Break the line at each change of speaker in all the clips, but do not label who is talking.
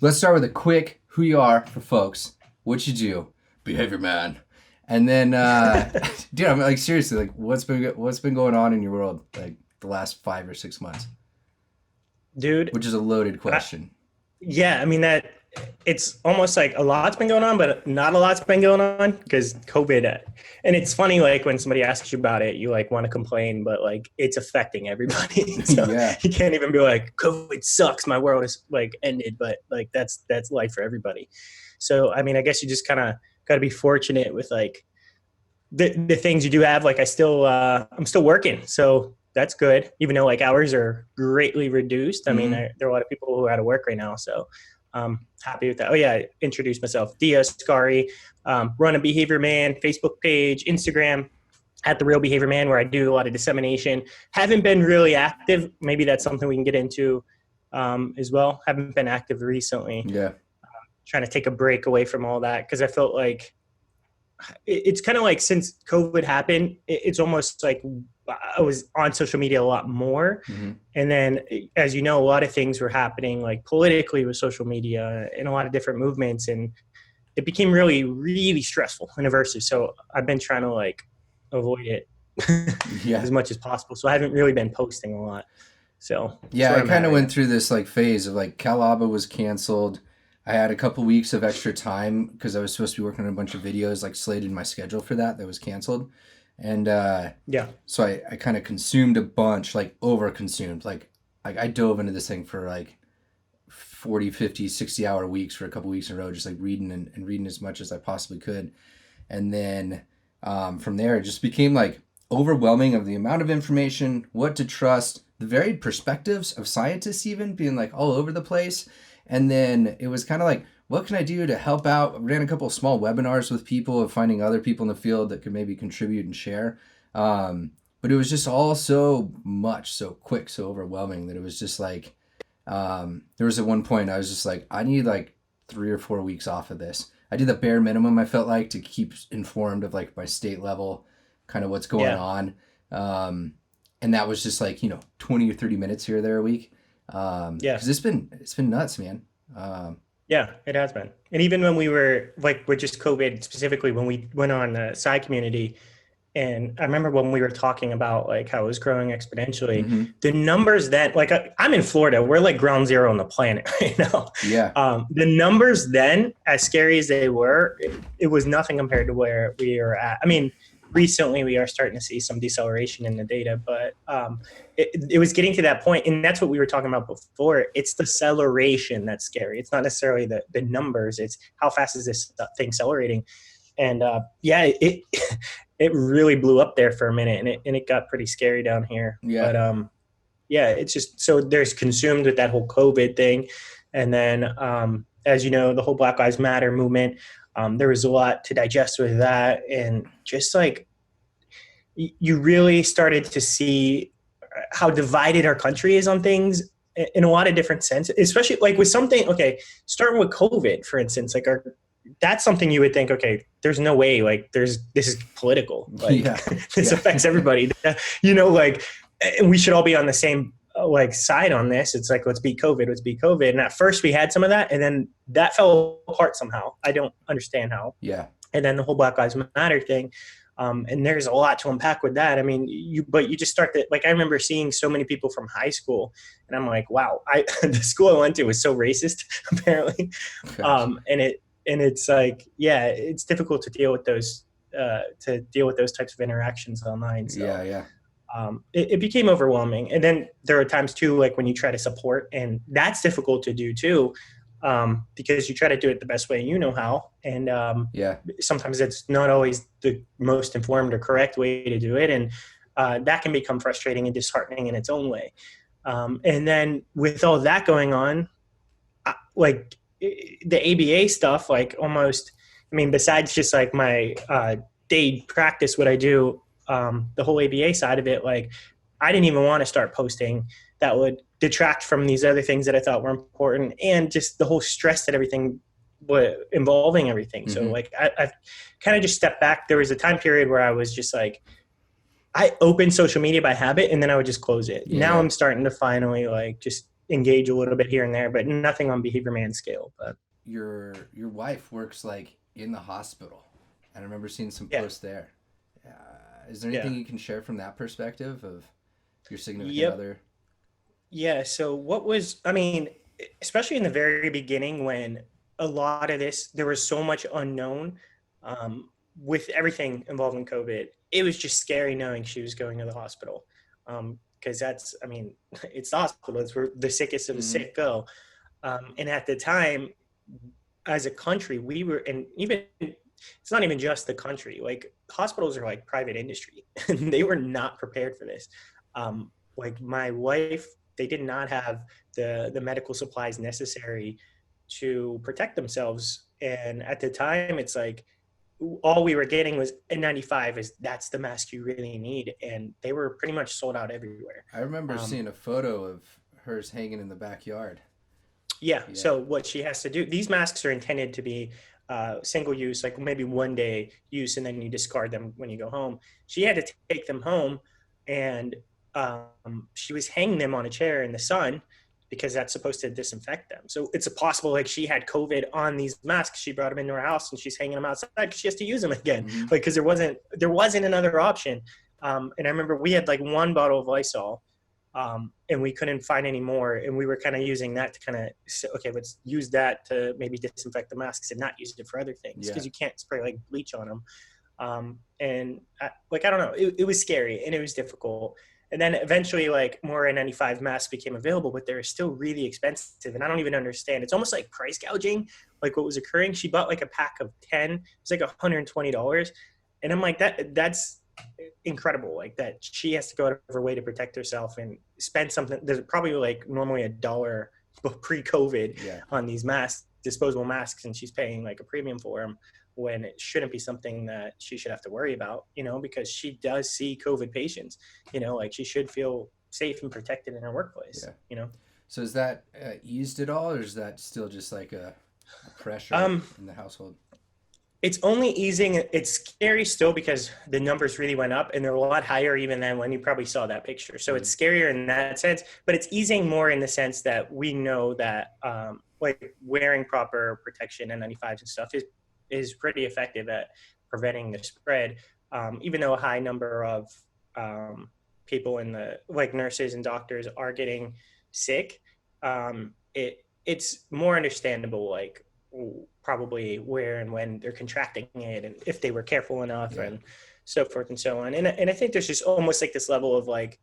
Let's start with a quick who you are for folks, what you do, behavior man, and then, dude, I'm like seriously, like what's been going on in your world like the last 5 or 6 months,
Dude,
which is a loaded
I,
question.
yeah, I mean that it's almost like a lot's been going on, but not a lot's been going on because COVID. And it's funny, like when somebody asks you about it, you like want to complain, but like it's affecting everybody. So
Yeah,
you can't even be like, COVID sucks, my world is like ended, but like that's life for everybody. So I mean, I guess you just kind of got to be fortunate with like the things you do have. Like I'm still working, so that's good. Even though like hours are greatly reduced. I mean,
mm-hmm.
there are a lot of people who are out of work right now, so happy with that. Oh yeah, I introduced myself, Diah, Askari, run a Behavior Man Facebook page, Instagram at the Real Behavior Man, where I do a lot of dissemination. Haven't been really active. Maybe that's something we can get into as well. Haven't been active recently.
Yeah,
Trying to take a break away from all that because I felt like it's kind of like since COVID happened, it's almost like I was on social media a lot more.
mm-hmm.
And then, as you know, a lot of things were happening like politically with social media and a lot of different movements. And it became really, really stressful and aversive. So I've been trying to like avoid it
Yeah.
as much as possible. So I haven't really been posting a lot. So that's
Yeah,
where
I
I'm at
kind of
right
went
now.
through this like phase of like Calaba was canceled. I had a couple weeks of extra time because I was supposed to be working on a bunch of videos, like slated in my schedule for that was canceled. And
Yeah.
so I kind of consumed a bunch, like over consumed. Like I dove into this thing for like 40, 50, 60 hour weeks for a couple weeks in a row, just like reading and reading as much as I possibly could. And then from there, it just became like overwhelming of the amount of information, what to trust, the varied perspectives of scientists, even being like all over the place. And then it was kind of like, what can I do to help out? I ran a couple of small webinars with people of finding other people in the field that could maybe contribute and share. But it was just all so much, so quick, so overwhelming that it was just like, there was at one point I was just like, I need like 3 or 4 weeks off of this. I did the bare minimum I felt like to keep informed of like my state level, kind of what's going
Yeah.
on. And that was just like, 20 or 30 minutes here or there a week.
Yeah.
Because it's been nuts, man.
Yeah, it has been. And even when we were like with just COVID specifically, when we went on the side community, and I remember when we were talking about like how it was growing exponentially,
Mm-hmm.
the numbers then, like I'm in Florida, we're like ground zero on the planet right now.
Yeah.
The numbers then, as scary as they were, it was nothing compared to where we are at. I mean, recently we are starting to see some deceleration in the data, but it was getting to that point, and that's what we were talking about before. It's the acceleration that's scary. It's not necessarily the numbers. It's how fast is this thing accelerating. And yeah, it really blew up there for a minute, and it got pretty scary down here.
Yeah.
But yeah, it's just so there's consumed with that whole COVID thing, and then as you know, the whole Black Lives Matter movement. There was a lot to digest with that, and just like you really started to see how divided our country is on things in a lot of different senses, especially like with something, okay, starting with COVID, for instance, like that's something you would think, okay, there's no way, like this is political, like
Yeah.
this
Yeah.
affects everybody, like, and we should all be on the same like side on this. It's like, let's beat COVID, let's beat COVID. And at first we had some of that, and then that fell apart somehow. I don't understand how.
Yeah.
And then the whole Black Lives Matter thing. And there's a lot to unpack with that. I mean, but you just start to, like, I remember seeing so many people from high school, and I'm like, wow, the school I went to was so racist, apparently.
Gosh.
And it's like, yeah, it's difficult to deal with those types of interactions online.
Yeah.
So
Yeah.
it became overwhelming. And then there are times too, like when you try to support, and that's difficult to do too, because you try to do it the best way you know how, and
Yeah.
sometimes it's not always the most informed or correct way to do it, and that can become frustrating and disheartening in its own way. And then with all that going on, like the ABA stuff, like almost, I mean, besides just like my day practice, what I do, the whole ABA side of it, like I didn't even want to start posting that would detract from these other things that I thought were important, and just the whole stress that everything involving everything. So
Mm-hmm.
like I've kind of just stepped back. There was a time period where I was just like, I opened social media by habit, and then I would just close it.
Yeah.
Now
Yeah.
I'm starting to finally like just engage a little bit here and there, but nothing on behavior man scale. But
Your wife works like in the hospital, and I remember seeing some
yeah,
posts there. Is there
yeah,
anything you can share from that perspective of your significant
yep,
other?
yeah. So what was, I mean, especially in the very beginning when a lot of this, there was so much unknown with everything involving COVID. It was just scary knowing she was going to the hospital. Because that's, I mean, it's the hospital. It's where the sickest of the
Mm-hmm.
sick go. And at the time, as a country, we were, and even it's not even just the country. Like hospitals are like private industry, and they were not prepared for this. Like my wife, they did not have the medical supplies necessary to protect themselves. And at the time, it's like all we were getting was N95. Is that's the mask you really need, and they were pretty much sold out everywhere.
I remember
Um,
seeing a photo of hers hanging in the backyard.
Yeah.
Yeah.
So what she has to do, these masks are intended to be single use, like maybe one day use, and then you discard them when you go home. She had to take them home, and she was hanging them on a chair in the sun because that's supposed to disinfect them. So it's a possible like she had COVID on these masks. She brought them into her house and she's hanging them outside because she has to use them again,
Mm-hmm.
like because there wasn't another option. And I remember we had like one bottle of Lysol, and we couldn't find any more. And we were kind of using that to kind of say, okay, let's use that to maybe disinfect the masks and not use it for other things
Yeah.
because you can't spray like bleach on them. I don't know, it was scary and it was difficult. And then eventually, like more N95 masks became available, but they're still really expensive. And I don't even understand. It's almost like price gouging, like what was occurring. She bought like a pack of 10. It's like $120, and I'm like, that's incredible, like that she has to go out of her way to protect herself and spend something there's probably like normally $1 pre-COVID
Yeah.
on these masks, disposable masks, and she's paying like a premium for them when it shouldn't be something that she should have to worry about, because she does see COVID patients. Like she should feel safe and protected in her workplace.
So is that eased at all, or is that still just like a pressure
um
in the household?
it's only easing. It's scary still because the numbers really went up and they're a lot higher even than when you probably saw that picture. So
Mm-hmm.
it's scarier in that sense, but it's easing more in the sense that we know that like wearing proper protection and 95s and stuff is pretty effective at preventing the spread. Even though a high number of people in the like nurses and doctors are getting sick, it's more understandable, like probably where and when they're contracting it and if they were careful enough
Yeah.
and so forth and so on. And I think there's just almost like this level of like,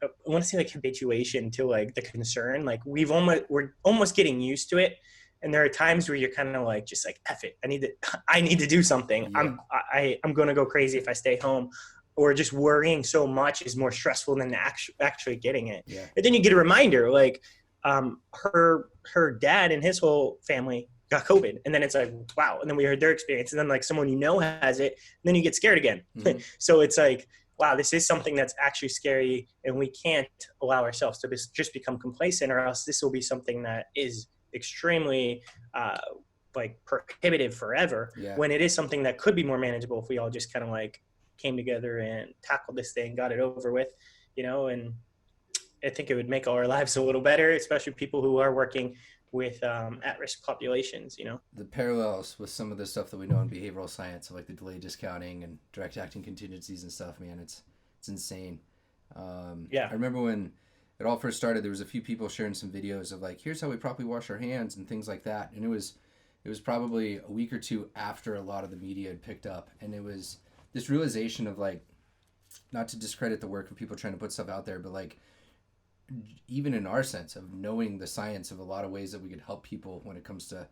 I want to say like habituation to like the concern. Like we're almost getting used to it. And there are times where you're kind of like, just like, F it. I need to do something.
Yeah.
I'm going to go crazy if I stay home, or just worrying so much is more stressful than actually getting it.
Yeah.
And then you get a reminder, like, her dad and his whole family got COVID, and then it's like, wow. And then we heard their experience, and then like someone has it, and then you get scared again.
Mm-hmm.
So it's like, wow, this is something that's actually scary, and we can't allow ourselves to just become complacent, or else this will be something that is extremely like prohibitive forever.
Yeah.
When it is something that could be more manageable if we all just kind of like came together and tackled this thing, got it over with, and I think it would make all our lives a little better, especially people who are working with at-risk populations.
The parallels with some of the stuff that we know in behavioral science, of like the delayed discounting and direct acting contingencies and stuff, man, it's insane.
Yeah.
I remember when it all first started, there was a few people sharing some videos of like, here's how we properly wash our hands and things like that, and it was probably a week or two after a lot of the media had picked up, and it was this realization of like, not to discredit the work of people trying to put stuff out there, but like, even in our sense of knowing the science of a lot of ways that we could help people when it comes to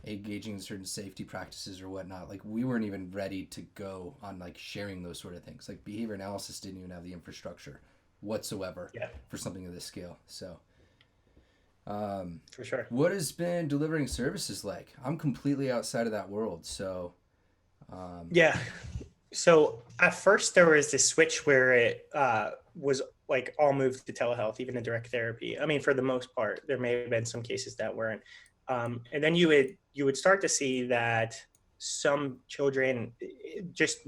engaging in certain safety practices or whatnot, like we weren't even ready to go on like sharing those sort of things. Like behavior analysis didn't even have the infrastructure whatsoever for something of this scale. So
for sure.
what has been delivering services like? I'm completely outside of that world, so
Yeah. So at first there was this switch where it was like all moved to telehealth, even in direct therapy. I mean, for the most part, there may have been some cases that weren't. And then you would start to see that some children just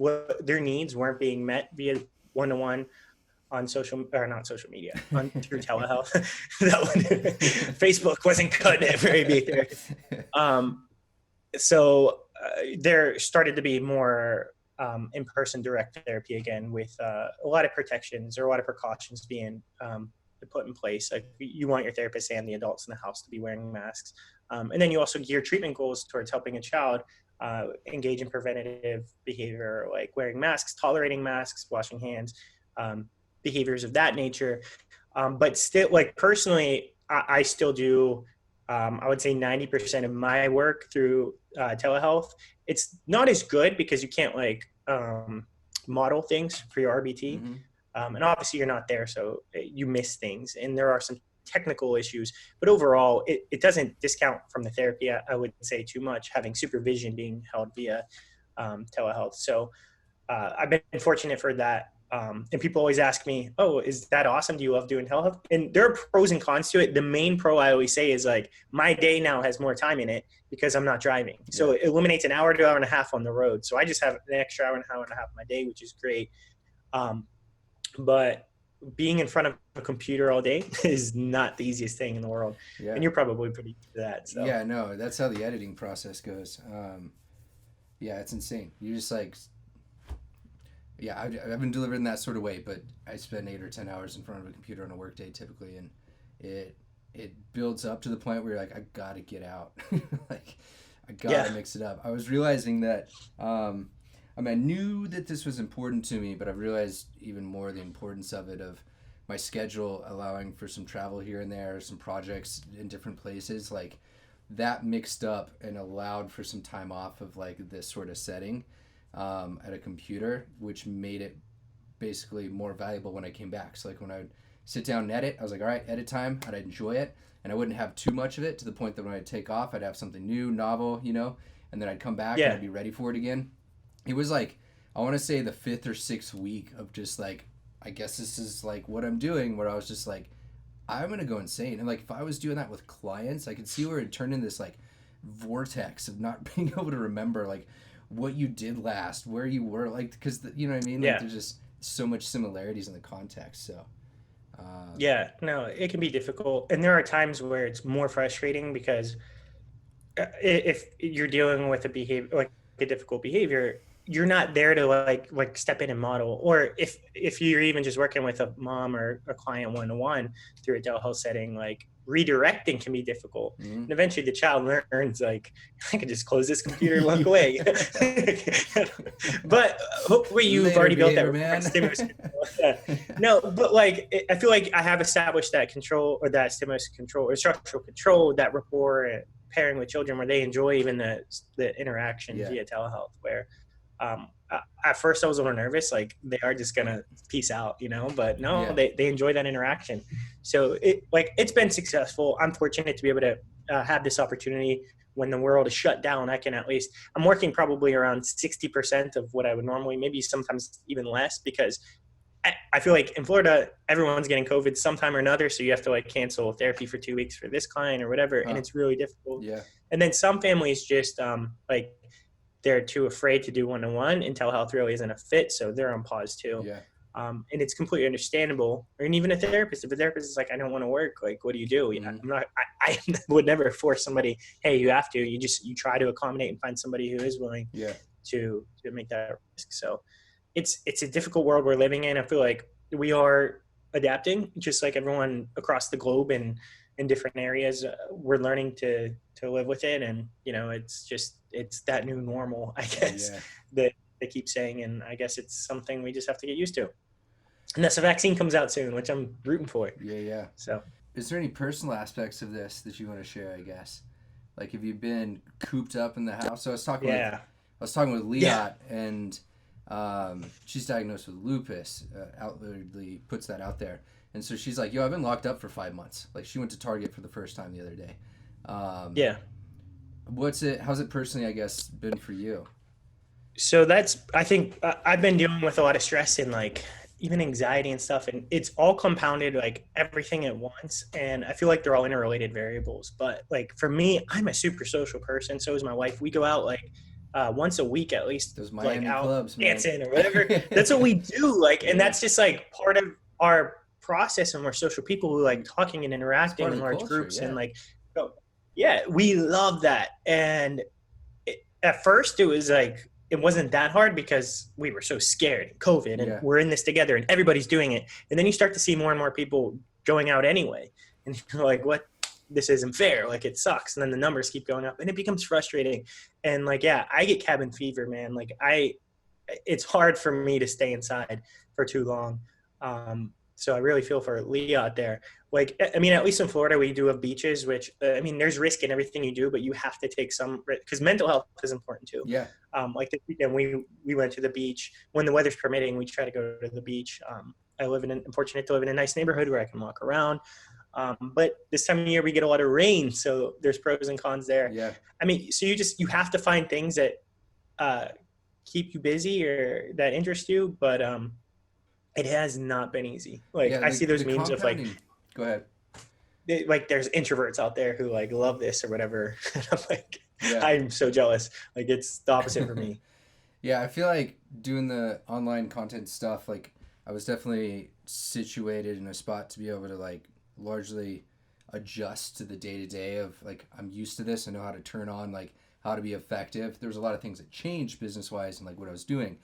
their needs weren't being met via one-to-one, on social, or not social media, on through telehealth. That one, Facebook wasn't cutting it very big there. So there started to be more in-person direct therapy again, with a lot of protections or a lot of precautions being put in place. Like, you want your therapist and the adults in the house to be wearing masks. And then you also gear treatment goals towards helping a child engage in preventative behavior, like wearing masks, tolerating masks, washing hands, behaviors of that nature. But still, like, personally, I still do, I would say 90% of my work through telehealth. It's not as good because you can't like model things for your RBT.
Mm-hmm.
And obviously you're not there, so you miss things. And there are some technical issues, but overall it doesn't discount from the therapy, I would say, too much, having supervision being held via telehealth. So I've been fortunate for that. And people always ask me, oh, is that awesome? Do you love doing telehealth? And there are pros and cons to it. The main pro I always say is, like, my day now has more time in it because I'm not driving. So it eliminates an hour to hour and a half on the road. So I just have an extra hour and a half of my day, which is great. But being in front of a computer all day is not the easiest thing in the world.
Yeah.
And you're probably pretty used to that. So.
Yeah, no, that's how the editing process goes. Yeah, it's insane. You just like, yeah, I've been delivered in that sort of way, but I spend 8 or 10 hours in front of a computer on a work day typically, and it builds up to the point where you're like, I gotta get out. Like, I gotta mix it up. I was realizing that, I mean, I knew that this was important to me, but I've realized even more the importance of it, of my schedule allowing for some travel here and there, some projects in different places, like that mixed up and allowed for some time off of like this sort of setting at a computer, which made it basically more valuable when I came back. So like when I would sit down and edit, I was like, all right, edit time, I'd enjoy it, and I wouldn't have too much of it, to the point that when I'd take off, I'd have something new, novel, you know, and then I'd come back and I'd be ready for it again. It was like, I want to say the 5th or 6th week of just like, I guess this is like what I'm doing, where I was just like, I'm going to go insane. And like, if I was doing that with clients, I could see where it turned into this like vortex of not being able to remember like what you did last, where you were, like, because you know what I mean? Like, there's just so much similarities in the context. So
yeah, no, it can be difficult. And there are times where it's more frustrating because if you're dealing with a behavior, like a difficult behavior, you're not there to like step in and model. Or if you're even just working with a mom or a client one-to-one through a telehealth setting, like redirecting can be difficult. Mm-hmm. And eventually the child learns, like, I can just close this computer and walk away. But hopefully you've already built that stimulus control. No, but like, I feel like I have established that control, or that stimulus control, or structural control, that rapport, pairing with children, where they enjoy even the interaction via telehealth, where at first I was a little nervous, like they are just gonna peace out, you know, but no, they enjoy that interaction. So it's been successful. I'm fortunate to be able to have this opportunity when the world is shut down. I'm working probably around 60% of what I would normally, maybe sometimes even less, because I feel like in Florida, everyone's getting COVID sometime or another. So you have to like cancel therapy for 2 weeks for this client or whatever. And it's really difficult. Yeah. And then some families just like, they're too afraid to do one-on-one, and telehealth really isn't a fit. So they're on pause too. Yeah. And it's completely understandable. And even a therapist, if a therapist is like, I don't want to work, like, what do you do? You know, I would never force somebody, hey, you have to. You try to accommodate and find somebody who is willing to make that risk. So it's a difficult world we're living in. I feel like we are adapting, just like everyone across the globe and in different areas. We're learning to live with it. And, you know, it's that new normal, I guess, that they keep saying. And I guess it's something we just have to get used to. Unless a vaccine comes out soon, which I'm rooting for. Yeah. So
is there any personal aspects of this that you want to share, I guess? Like, have you been cooped up in the house? So I was talking with Leah, and she's diagnosed with lupus, outwardly puts that out there. And so she's like, yo, I've been locked up for 5 months. Like, she went to Target for the first time the other day. How's it personally, I guess, been for you?
So I think I've been dealing with a lot of stress and like even anxiety and stuff, and it's all compounded, like everything at once. And I feel like they're all interrelated variables. But like for me, I'm a super social person. So is my wife. We go out like once a week at least,
those Miami
like out
clubs,
dancing or whatever. That's what we do. Like, and that's just like part of our process, and we're social people who like talking and
It's part
interacting
of
in
the
large
culture.
groups, and
Yeah.
like, so, yeah, we love that. And at first it was like it wasn't that hard because we were so scared and COVID and
Yeah.
we're in this together and everybody's doing it. And then you start to see more and more people going out anyway. And you're like, what? This isn't fair. Like it sucks. And then the numbers keep going up and it becomes frustrating. And like, yeah, I get cabin fever, man. Like it's hard for me to stay inside for too long. So I really feel for Leah out there. Like, I mean, at least in Florida, we do have beaches, which, I mean, there's risk in everything you do, but you have to take some risk because mental health is important too.
Yeah.
Like this weekend, we went to the beach when the weather's permitting. We try to go to the beach. I'm fortunate to live in a nice neighborhood where I can walk around. But this time of year, we get a lot of rain, so there's pros and cons there.
Yeah.
I mean, so you have to find things that uh, keep you busy or that interest you, but it has not been easy. Like
Yeah.
I
The
see those
the
memes of like
compounding. Go ahead.
like there's introverts out there who like love this or whatever. And I'm like,
Yeah.
I'm so jealous. Like it's the opposite for me.
Yeah, I feel like doing the online content stuff, like I was definitely situated in a spot to be able to like largely adjust to the day to day of like I'm used to this. I know how to turn on like how to be effective. There was a lot of things that changed business wise and like what I was doing.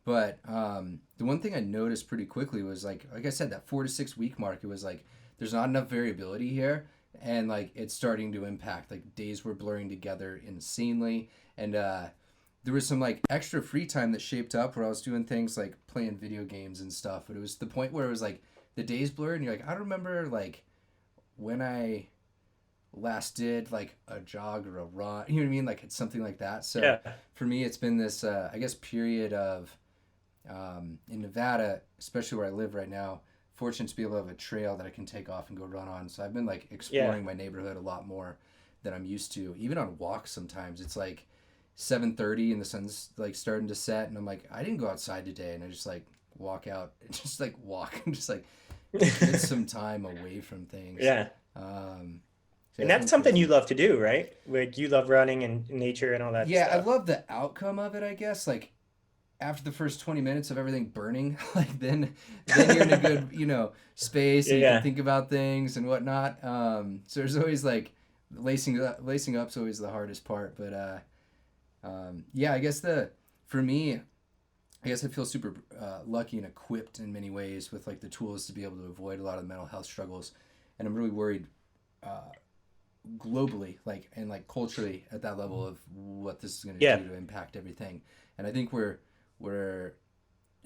But the one thing I noticed pretty quickly was like I said, that 4 to 6 week mark, it was like there's not enough variability here, and like it's starting to impact. Like days were blurring together insanely, and there was some like extra free time that shaped up where I was doing things like playing video games and stuff. But it was the point where it was like the days blurred, and you're like, I don't remember like when I last did like a jog or a run. You know what I mean? Like it's something like that. So
Yeah.
for me, it's been this I guess period of in Nevada, especially where I live right now, fortunate to be able to have a trail that I can take off and go run on. So I've been like
Yeah.
exploring my neighborhood a lot more than I'm used to. Even on walks sometimes it's like 7:30 and the sun's like starting to set and I'm like, I didn't go outside today, and I just like walk out and just like walk and just like get some time away from things.
Yeah.
Um, so
And
it's
that's
been
something
crazy.
you love to do, right? Like you love running and nature and all that
Yeah, I
stuff.
love the outcome of it, I guess. Like after the first 20 minutes of everything burning, like then you're in a good, space and you can
Yeah.
think about things and whatnot. So there's always like lacing up's always the hardest part, but yeah, I guess for me, I guess I feel super lucky and equipped in many ways with like the tools to be able to avoid a lot of mental health struggles, and I'm really worried uh, globally, like and like culturally at that level of what this is going to
Yeah.
do to impact everything. And I think we're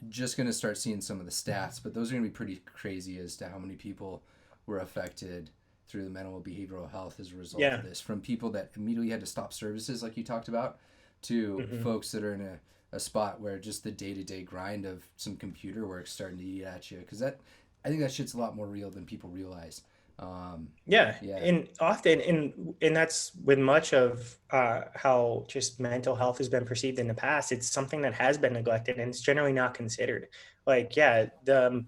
just going to start seeing some of the stats, but those are going to be pretty crazy as to how many people were affected through the mental and behavioral health as a result
Yeah.
of this. From people that immediately had to stop services, like you talked about, to
Hmm.
folks that are in a spot where just the day to day grind of some computer work starting to eat at you. Because I think that shit's a lot more real than people realize.
Yeah,
Yeah,
and often, and that's with much of how just mental health has been perceived in the past. It's something that has been neglected, and it's generally not considered. Like, yeah, the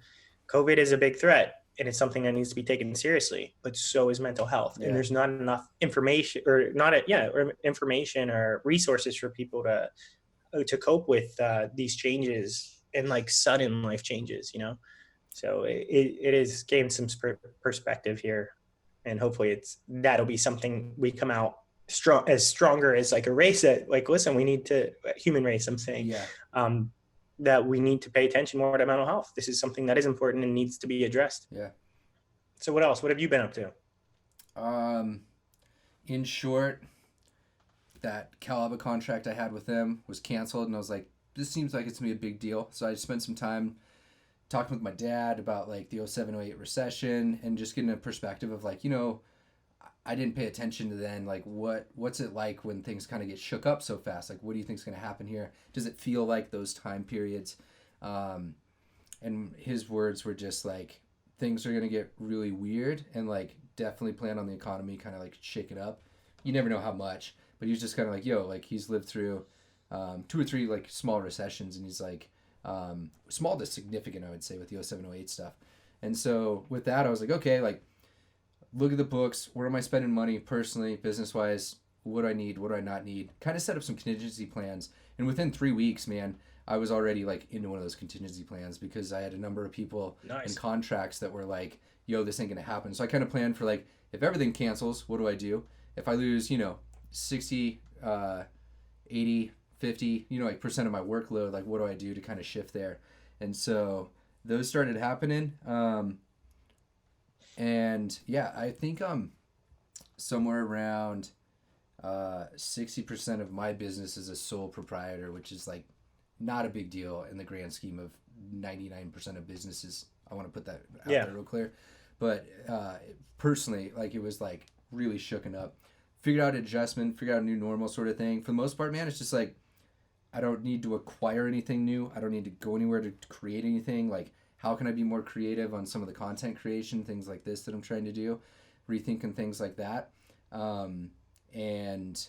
COVID is a big threat, and it's something that needs to be taken seriously. But so is mental health, and
yeah,
there's not enough information, or not, or information or resources for people to cope with these changes and like sudden life changes. So it is gained some perspective here, and hopefully that'll be something we come out stronger as like a race that like listen, we need to human race. I'm saying
yeah.
um, that we need to pay attention more to mental health. This is something that is important and needs to be addressed.
Yeah.
So what else? What have you been up to?
Um, in short, that Calaba contract I had with them was canceled, and I was like, this seems like it's gonna be a big deal. So I spent some time talking with my dad about like the 07-08 recession and just getting a perspective of like, I didn't pay attention to then like what's it like when things kind of get shook up so fast? Like what do you think is going to happen here? Does it feel like those time periods? And his words were just like things are going to get really weird, and like definitely plan on the economy kind of like shake it up. You never know how much, but he's just kind of like, yo, like he's lived through 2 or 3 like small recessions, and he's like small to significant, I would say, with the 07-08 stuff. And so with that, I was like, okay, like look at the books. Where am I spending money personally, business wise? What do I need? What do I not need? Kind of set up some contingency plans. And within 3 weeks, man, I was already like into one of those contingency plans because I had a number of people in
Nice.
contracts that were like, yo, this ain't gonna happen. So I kind of planned for like, if everything cancels, what do I do? If I lose, 60, 80, 50, like percent of my workload, like what do I do to kind of shift there? And so those started happening. And yeah, I think somewhere around 60% of my business is a sole proprietor, which is like not a big deal in the grand scheme of 99% of businesses. I want to put that out
Yeah.
there real clear. But personally, like it was like really shooken up. Figured out adjustment, figured out a new normal sort of thing. For the most part, man, it's just like I don't need to acquire anything new. I don't need to go anywhere to create anything. Like, how can I be more creative on some of the content creation, things like this that I'm trying to do, rethinking things like that. And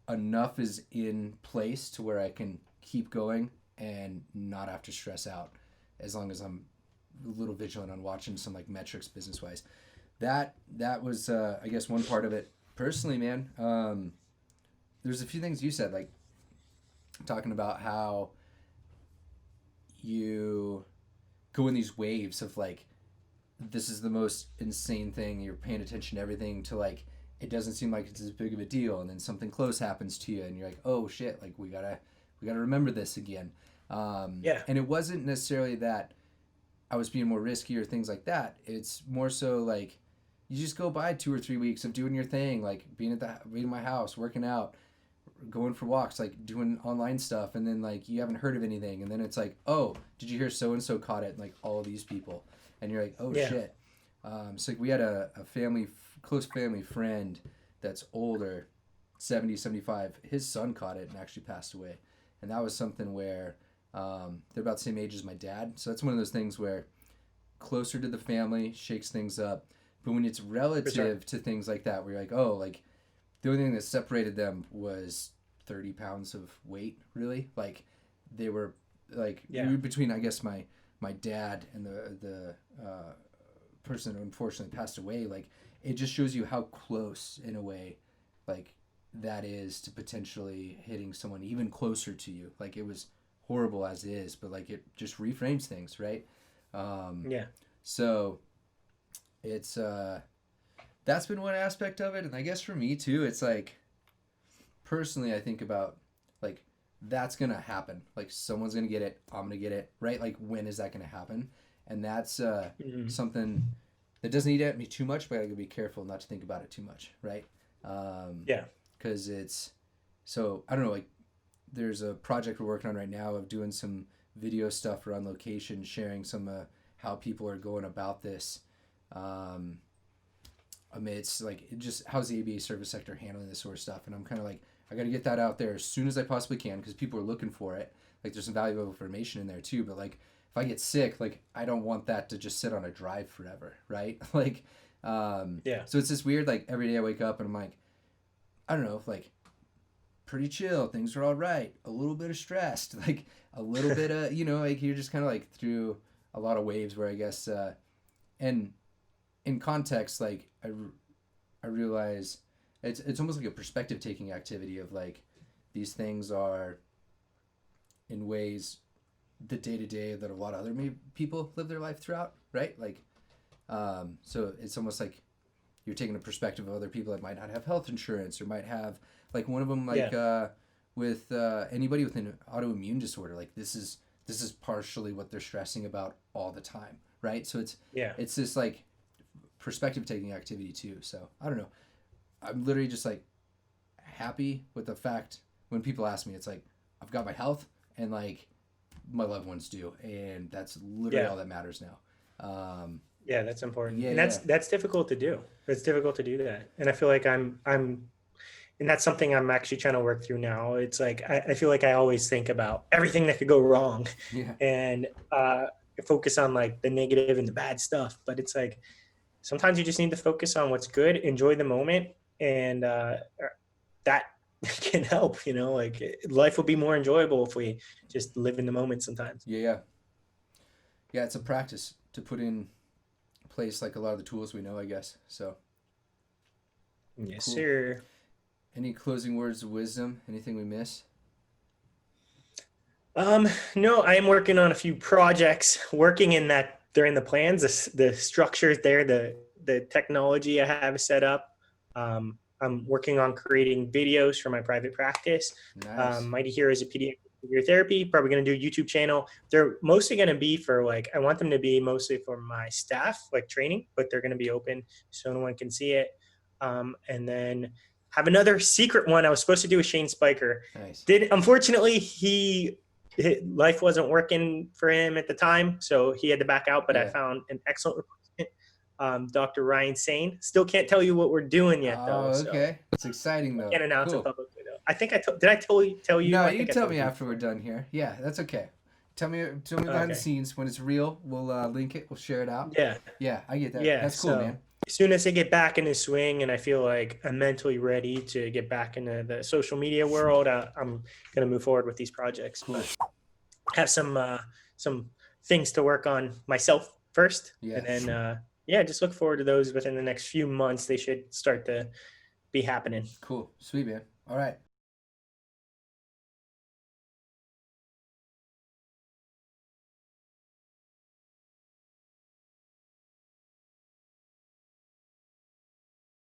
enough is in place to where I can keep going and not have to stress out as long as I'm a little vigilant on watching some like metrics business wise. That was I guess one part of it. Personally, man, there's a few things you said, like talking about how you go in these waves of like this is the most insane thing, you're paying attention to everything, to like it doesn't seem like it's as big of a deal, and then something close happens to you and you're like, oh shit, like we gotta remember this again.
Yeah.
And it wasn't necessarily that I was being more risky or things like that. It's more so like you just go by 2 or 3 weeks of doing your thing, like being my house, working out, going for walks, like doing online stuff, and then like you haven't heard of anything, and then it's like, oh, did you hear so and so caught it? And like all of these people, and you're like, oh
Yeah.
shit. So like we had a close family friend that's older, 70, 75. His son caught it and actually passed away, and that was something where they're about the same age as my dad. So that's one of those things where closer to the family shakes things up, but when it's relative to things like that, where you're like, oh, like the only thing that separated them was 30 pounds of weight, really. Like they were like
Yeah.
between, I guess, my dad and the person who unfortunately passed away. Like it just shows you how close, in a way, like that is to potentially hitting someone even closer to you. Like it was horrible as it is, but like it just reframes things, right?
Yeah.
So it's that's been one aspect of it, and I guess for me too, it's like personally I think about like that's gonna happen, like someone's gonna get it, I'm gonna get it, right? Like when is that gonna happen? And that's
Mm-hmm.
something that doesn't eat at me too much, but I gotta be careful not to think about it too much, right?
Yeah.
Because it's so I don't know, like there's a project we're working on right now of doing some video stuff around location, sharing some how people are going about this, amidst like just how's the ABA service sector handling this sort of stuff. And I'm kind of like, I got to get that out there as soon as I possibly can because people are looking for it. Like there's some valuable information in there too, but like if I get sick, like I don't want that to just sit on a drive forever, right? Like
Yeah.
so it's this weird, like every day I wake up and I'm like, I don't know, like pretty chill, things are all right, a little bit of stressed, like a little bit of like you're just kind of like through a lot of waves where I guess and in context, like I realize it's almost like a perspective taking activity of like these things are in ways the day to day that a lot of other people live their life throughout, right? Like so it's almost like you're taking a perspective of other people that might not have health insurance or might have like one of them like
Yeah.
with anybody with an autoimmune disorder, like this is partially what they're stressing about all the time, right? So
Yeah.
it's this like perspective taking activity too. So I don't know, I'm literally just like happy with the fact when people ask me, it's like I've got my health and like my loved ones do, and that's literally
Yeah.
all that matters now.
Yeah. That's important,
Yeah,
and
yeah,
that's difficult to do. It's difficult to do that, and I feel like I'm and that's something I'm actually trying to work through now. It's like I feel like I always think about everything that could go wrong,
yeah,
and focus on like the negative and the bad stuff. But it's like sometimes you just need to focus on what's good, enjoy the moment, and that can help. Like life would be more enjoyable if we just live in the moment sometimes.
yeah, yeah, yeah. It's a practice to put in place like a lot of the tools we know, I guess. So
Yes,
cool.
sir.
Any closing words of wisdom? Anything we miss?
No, I am working on a few projects, working in that they're in the plans, the structures there, the technology I have set up. I'm working on creating videos for my private practice.
Nice.
Mighty Hero is a pediatric therapy. Probably going to do a YouTube channel. They're mostly going to be for like, I want them to be mostly for my staff, like training, but they're going to be open so no one can see it. And then have another secret one I was supposed to do with Shane Spiker.
Nice.
Unfortunately, life wasn't working for him at the time, so he had to back out. But I
Yeah.
found an excellent replacement, Dr. Ryan Sane. Still can't tell you what we're doing yet, though.
Oh, okay. It's exciting though.
Can't announce
Cool.
it publicly though. I think did I tell you?
No,
I
you
think I
tell
told
me
you.
after we're done here. Yeah, that's okay. Tell me behind the
Okay.
scenes when it's real. We'll link it. We'll share it out.
Yeah,
Yeah, I get that.
yeah.
That's cool,
So
man.
as soon as I get back in the swing and I feel like I'm mentally ready to get back into the social media world, I'm gonna move forward with these projects.
Cool.
But have some things to work on myself first,
Yeah.
and then yeah, just look forward to those within the next few months. They should start to be happening.
Cool. Sweet, man. All right.